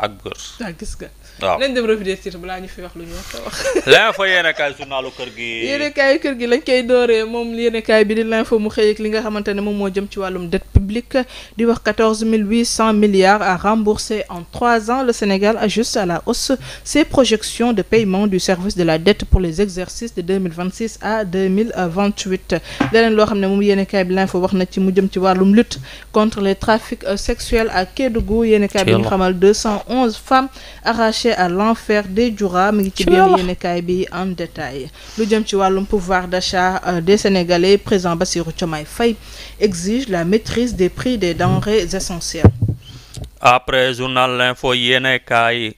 ak bër. gis nga. waaw nañ dem revue des titres balaa ñu fi wax lu ñu wax. l'info yéenekaay journalu kër gi. yéenekaay kër gi lañ koy dooree moom yéenekaay bi di l'info mu xëy ak li nga xamante ne moom moo jëm ci wàllum dette publique di wax 14 800 milliards à rembourser en 3 ans. Le Sénégal ajuste à la hausse ses projections de paiement du service de la dette pour les exercices de 2026 à 2028. leneen loo xam ne moom yéenekaay bi l'info wax na ci mu jëm ci wàllum lutte contre les trafics sexuels à Kédougou. yéenekaay bi ñu xamal 211 femmes arrachées à l'enfer des Dioura mi ngi ci biir yéenekaay bi en détail. lu jëm ci wàllum pouvoir d'achat des Sénégalais, président Bassirou Diomaye Faye exige la maîtrise des prix des denrées essentielles. après journal l'info yéenekaay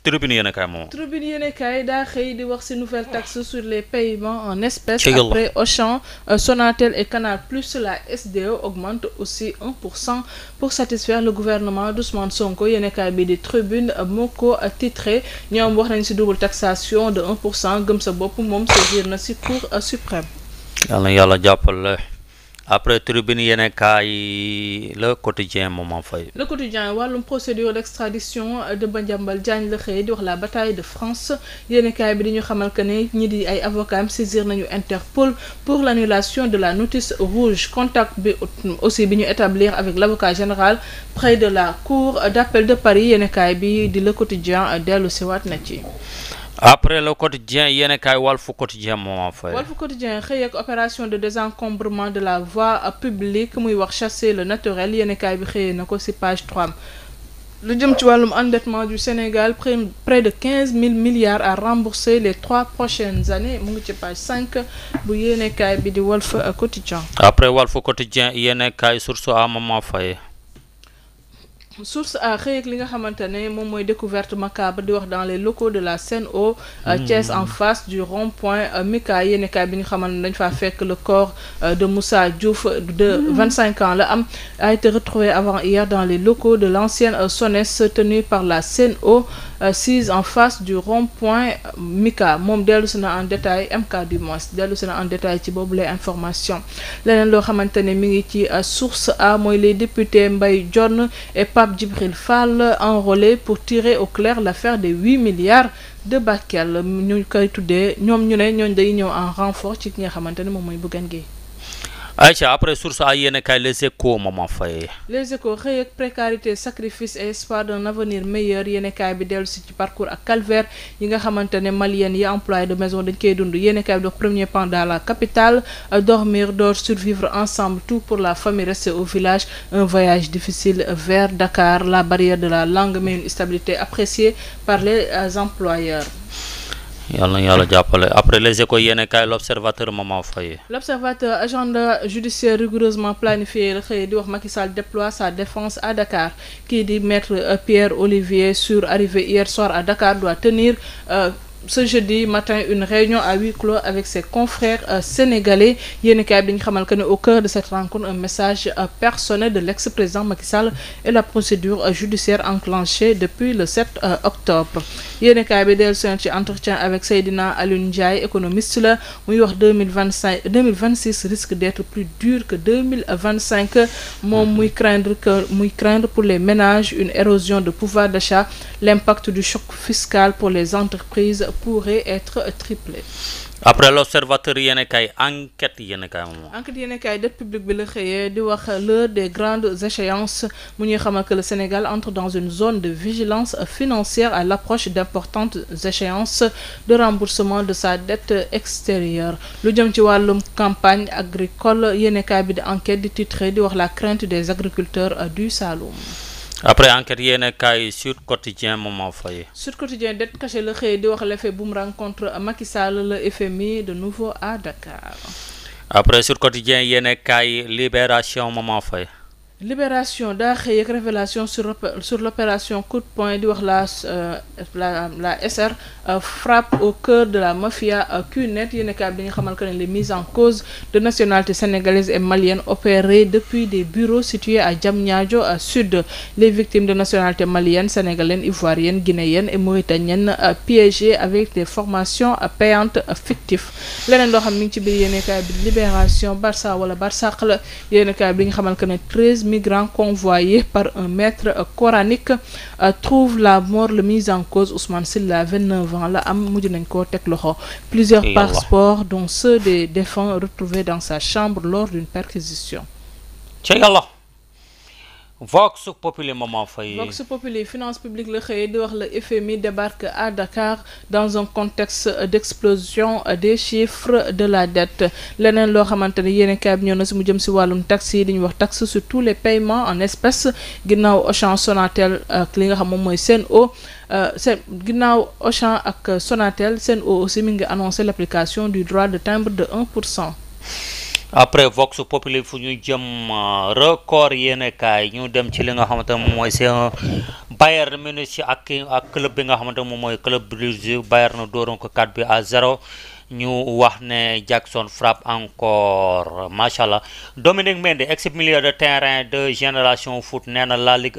Tribune yéenekaay moom. Tribune yéenekaay daa xëy di wax ci nouvelle taxe sur les paiements en espèces. Après Auchan, Sonatel et Canal Plus, la SDE augmente aussi 1% pour satisfaire le gouvernement d'Ousmane Sonko. yéenekaay bi di Tribune moo ko titré ñoom wax nañ ci double taxation de 1%. gëm sa bopp moom saisir na ci Cour suprême. yàlla jàppale. après Tribune yéenekaay Le Quotidien Maman Faye. Le Quotidien wàllum procédure d'extradition de Madiambal Diagne la xëy di wax la bataille de France. yéenekaay bi di ñu xamal que ne ñi di ay avocats saisir nañu Interpol pour l'annulation de la notice rouge. Contact bi aussi bi ñu établir avec l'avocat général près de la cour d'appel de Paris. yéenekaay bi di Le Quotidien dellu siwaat na ci. après Le Quotidien yéenekaay Walf Quotidien Maman Faye. Walf Quotidien xëy ak opération de désencombrement de la voie publique muy wax chasser le naturel. yéenekaay bi xëyee na ko ci page 3. lu jëm ci wàllum endettement du Sénégal, près de 15 000 milliards à rembourser les 3 prochaines années mu ngi ci page 5 bu yéenekaay bi di Walf Quotidien. après Walf Quotidien yéenekaay Source A Maman Faye. Source A xëy ak li nga xamante ne moom mooy découverte macabre di wax dans les locaux de la Sen'Eau, Thiès, en face du rond-point Mika. yéenekaay bi ñu xamal ne dañ faa fekk le corps de Moussa Diouf de 25 ans la am a été retrouvé avant hier dans les locaux de l'ancienne SONES tenue par la Sen'Eau, sise en face du rond-point Mika. moom dellu si na en détail MK du moins dellu si na en détail ci boobu les informations. leneen loo xamante ne mi ngi ci Source A mooy les députés Mbaye Dione et Pape Djibril Fall enrôlés pour tirer au clair l'affaire des 8 milliards de Bakel. ñu koy tuddee ñoom ñu ne ñooñ day ñëw en renfort ci ki nga xamante ne moom mooy Bougane Gueye. Aïcha après Source A yéenekaay Les Échos Maman Faye. Les Échos xëy ak précarité, sacrifice et espoir d'un avenir meilleur. yéenekaay bi dellu si ci parcours ak calvaire yi nga xamante ne maliennes yi employés de maison dañ koy dund. yéenekaay bi dox premier pan dans la capitale, dormir, survivre ensemble, tout pour la famille restée au village. Un voyage difficile vers Dakar, la barrière de la langue mais une stabilité appréciée par les employeurs. yàlla jàppale. après Les Échos yéenekaay L'Observateur Maman Faye. L'Observateur agenda judiciaire rigoureusement planifié la xëy di wax Macky Sall déploie sa défense à Dakar. kii di maître Pierre Olivier Sur, arrivé hier soir à Dakar, doit tenir ce jeudi matin une réunion à huis clos avec ses confrères sénégalais. yéenekaay bi ñu xamal que ne au cœur de cette rencontre un message personnel de l'ex-président Macky Sall et la procédure judiciaire enclenchée depuis le 7 octobre. yéenekaay bi dellu ci entretien avec Seydina Alioune Ndiaye, économiste la muy wax 2026 risque d'être plus dur que 2025. moom muy craindre pour les ménages une érosion de pouvoir d'achat. L'impact du choc fiscal pour les entreprises pourrait être triplé. après L'Observateur yéenekaay Enquête yéenekaay moom. Enquête yéenekaay dette publique bi la xëyee di wax l'heure des grandes échéances mu ñuy xamal que le Sénégal entre dans une zone de vigilance financière à l'approche d'importantes échéances de remboursement de sa dette extérieure. lu jëm ci wàllum campagne agricole yéenekaay bi di Enquête di titré di wax la crainte des agriculteurs du Saloum. après Enquête yéenekaay Sud Quotidien Maman Faye. Sud Quotidien dette cachée la xëy di wax l'effet boomerang contre Macky Sall, le FMI de nouveau à Dakar. après Sud Quotidien yéenekaay Libération Maman Faye. Libération daa xëy ak révélation sur l'opération coup de poing di wax la SR frappe au cœur de la mafia QNet. yéenekaay bi nga xamal que ne les mises en cause de nationalité sénégalaise et malienne opérées depuis des bureaux situés à Diamniadio Sud. Les victimes de nationalité malienne, sénégalaise, ivoirienne, guinéenne et mauritanienne piégées avec des formations payantes fictives. leneen loo xam mi ngi ci biir yéenekaay bi Libération Barça wala Barsaq la yéenekaay bi nga xamal que ne 13 migrants convoyés par un maître coranique trouve la mort. Le mis en cause Ousmane Sylla 29 ans la am mujj nañ koo teg loxo. Plusieurs passeports dont ceux des défunts retrouvés dans sa chambre lors d'une perquisition. ci yàlla Vox Populi Maman Faye. Vox Populi finance publique la xëy di wax le FMI débarque à Dakar dans un contexte d'explosion des chiffres de la dette leneen loo xamante ne yéen kaay bi ñëw na si mu jëm si wàllum taxes yi di ñu wax taxe sur tous les paiements en espèces ginnaaw Auchan Sonatel ak li nga xam moom mooy Sen'Eau ginnaaw Auchan ak Sonatel Sen'Eau aussi mi ngi annoncé l'application du droit de timbre de 1%. après Vox Populi fu ñu jëm record yéene kaay ñu dem ci li nga xamante ne moom mooy c'est un Bayern Munich ak club bi nga xamante ne moom mooy club Bruges Bayern na dooroon ko 4-0 ñu wax ne Jackson frappe encore macha allah Dominique Mendy ex-milieu de terrain de Génération Foot nee na la Ligue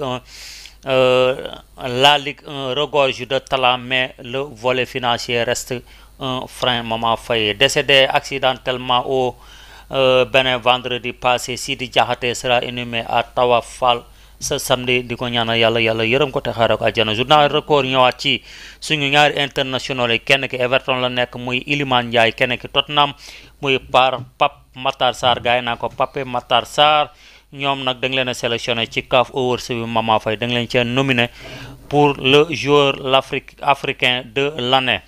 1 regorge de talent mais le volet financier reste un frein. Maman Faye décédé accidentellement au Bénin vendredi passé. Sidi Diakhaté sera inhumé à Tawa Fall ce samedi di ko ñaanal yàlla yërëm ko te xaaral ko àjjana. Journal Record ñëwaat ci suñu ñaari international yi kenn ki Everton la nekk muy Iliman Ndiaye kenn ki Tottenham muy Pape Matar Sarr gars yi naa ko Pape Matar Sarr ñoom nag da nga leen a sélectionné ci CAF Awards bi Maman Faye da nga leen cee nominé pour le joueur africain de l'année.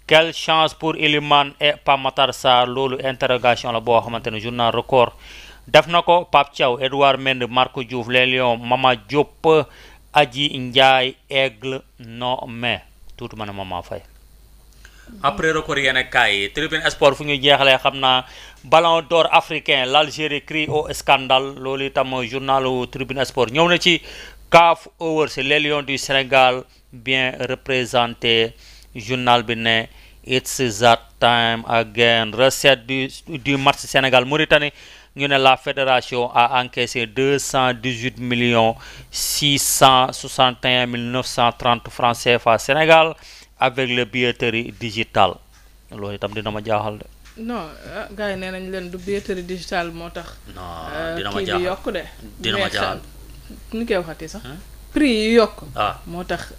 Quelle chance pour Iliman et Pape Matar Sarr loolu interrogation la boo xamante ne Journal Record def na ko. Pape Thiaw Edouard Mendy Marco Diouf les Lions Mama Diop Adji Ndiaye Aigle nommé tuuti ma ne Maman Faye. après Record yenn kaay Tribune Sport fu ñu jeexalee xam naa Ballon d'or africain l'Algérie crie au scandale loolu itam journalu Tribune Sport ñëw na ci CAF Awards les Lions du Sénégal bien représenté. Journal bi ne it's that time again. Recette du match Sénégal Mauritanie ñu ne la fédération a encaissé 218 661 930 francs CFA Sénégal avec le billetterie digitale loolu itam dina ma jaaxal de. non gars yi nee nañ leen du billetterie digitale moo tax. non dina ma jaaxal kii bi yokk de. dina ma jaaxal ni koy waxatee sax. prix yi yokk. moo tax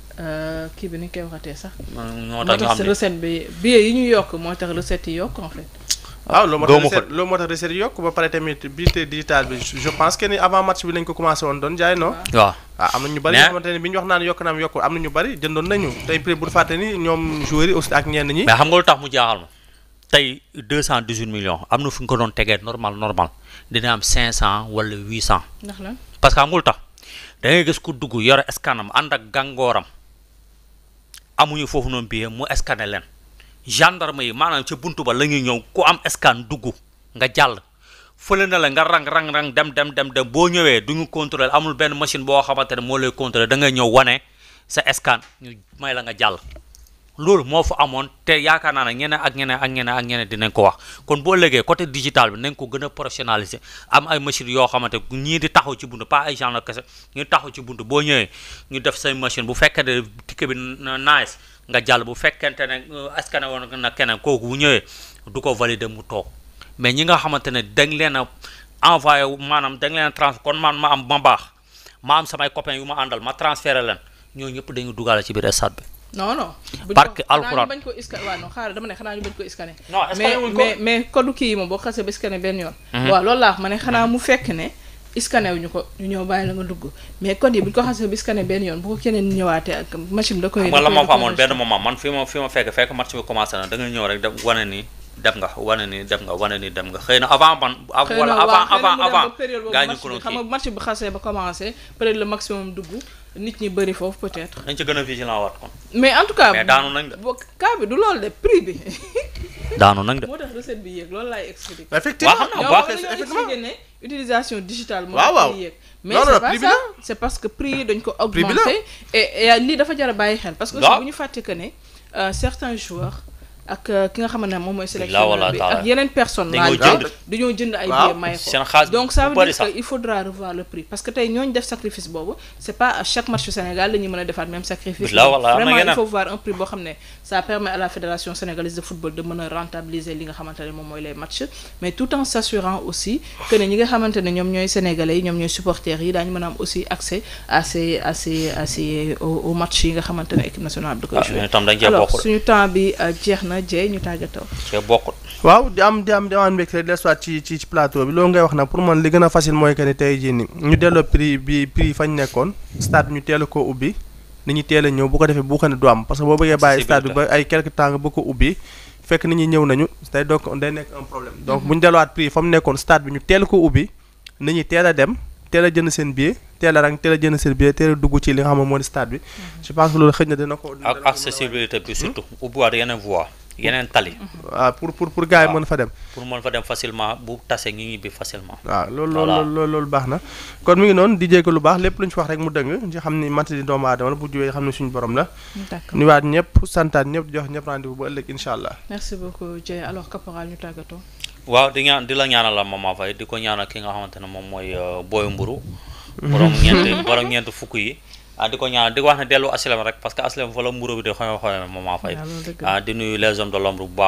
kii bi ni koy waxatee sax. moo tax recette bi billet yi ñu yokk moo tax recette yi yokk en fait. waaw loolu moo tax recette yi yokk ba pare tamit billetterie digitale bi je pense que ni avant match bi lañ ko commencé woon doon jaay non. waaw am na ñu bari yoo xamante ne bi ñu wax naan yokk naam yokk am na ñu bari jëndoon nañu tey prix bu fàtte ni ñoom joueurs yi aussi ak ñenn ñi. mais xam nga lu tax mu jaaxal ma tey 218 millions am na fu ñu ko doon tegee normal dina am 500 wala 800. ndax la parce que xam nga lu tax da ngay gis ku dugg yore scanam ànd ak gàngooram amuñu foofu noonu billet mu scanné leen gendarme yi maanaam ca buntu ba la ñuy ñëw ku am scan dugg nga jàll fële na la nga rang dem boo ñëwee duñu contrôler amul benn machine boo xamante ne moo lay contrôler da ngay ñëw wane sa scan ñu may la nga jàll. loolu moo fa amoon te yaakaar naa ne ñeneen dinañ ko wax kon boo léegee côté digital bi nañ ko gën a professionnaliser am ay machines yoo xamante ñii di taxaw ci buntu pas ay gens la kese ñu taxaw ci buntu boo ñëwee ñu def say machine bu fekkee ne ticket bi nice nga jàll bu fekkente ne scanné woon na keneen kooku bu ñëwee du ko valider mu toog mais ñi nga xamante ne dañ leen a envoyé maanaam dañ leen a trans kon man ma am samay copains yu ma àndal ma transféré leen ñoo ñëpp dañu dugaale ci biir stade bi. non parce que alxuraan bañ ko scanné waaw non xaaral dama ne xanaa ñu bañ ko scanné. non scanné wuñ ko mais code kii yi moom boo xasee ba scanné benn yoon. waaw loolu laa wax ma ne xanaa mu fekk ne scanné wuñu ko ñu ñëw bàyyi la nga dugg mais code yi bu ñu ko xasee ba scanné benn yoon bu ko keneen ñëwaatee ak machine da koy. wala moo fa amoon benn moment man fi ma fekk match bi commencé na da nga ñëw rek wane ni dem nga xëy na avant gaa ñu ko xam nga match bi xasee ba commencé peut-être le maximum dugg nit ñi bëri foofu peut-être. dañ ci gën a vigilant waat kon. mais en tout cas mais daanu nañ de. cas bi du loolu de prix bi. daanu nañ de. moo tax recette bi yéeg loolu laay expliqué. effectivement ne utilisation digitale. moo waaw tax yéeg mais c'est pas ça c'est parce que prix yi dañ ko augmenté et lii dafa jar a bàyyi xel. parce que aussi bu ñu fàtte que ne certains joueurs ak ki nga xamante ne moom mooy sélectionneur bi ak yeneen personnes dañoo jënd ay billets maye ko donc ça veut dire que il faudra revoir le prix parce que tey ñooñu def sacrifice boobu c'est pas à chaque match Sénégal dañuy mën a defaat même sacrifice vraiment il faut voir un prix boo xam ne ça permet à la fédération sénégalaise de football de mën a rentabiliser li nga xamante ne moom mooy les matchs mais tout en s'assurant aussi que ne ñi nga xamante ne ñoom ñooy sénégalais yi ñoom ñooy supporters yi daañu mën a am aussi accès à ces au match yi nga xamante ne équipe nationale bi da koy jouer alors suñu temps bi jeex na Dieye ñu tàggatoo waaw di am mbégte rek dellusiwaat ci plateau bi loolu ngay wax nag pour man li gën a facile mooy que ni tey jii ni ñu delloo prix fañ nekkoon stade ñu teel a koo ubbi nit ñi teel a ñëw bu ko defee bu ko ne du am parce que boo bëggee bàyyi stade bi ba ay quelque temps nga bëgg ko ubbi fekk nit ñi ñëw nañu tey donc day nekk un problème donc bu ñu delluwaat prix fa mu nekkoon stade bi ñu teel ko ubbi nit ñi teel a dem teel a jënd seen billet teel a rang teel a jënd seen billet teel a dugg ci li nga xam ne moo di stade bi je pense que loolu xëy na dina ko ak accessibilité bi surtout ubbiwaat yeneen voie yeneen tali. waaw pour gars yi mën fa dem. pour mën fa dem facilement bu tasee ñu ñibbi facilement. waaw loolu baax na kon mi ngi noonu di jéego lu baax lépp lu ñu fi wax rek mu dëng ci xam ni mat di doomu aadama la bu juwee xam ne suñu borom la. d'accord nuyuwaat ñëpp santaat ñëpp jox ñëpp rendez-vous ba ëllëg incha allah. merci beaucoup Dieye alors caporal ñu tàggatoo. waaw di la ñaanal la Mama Faye di ko ñaanal ki nga xamante ne moom mooy Boy Mburu borom ñeent fukk yi. di ko ñaan di ko wax ne dellu asilem rek parce que asilem fa la mburu bi di xoyom Mama Faye di nuyu les hommes de l'ombre bu baax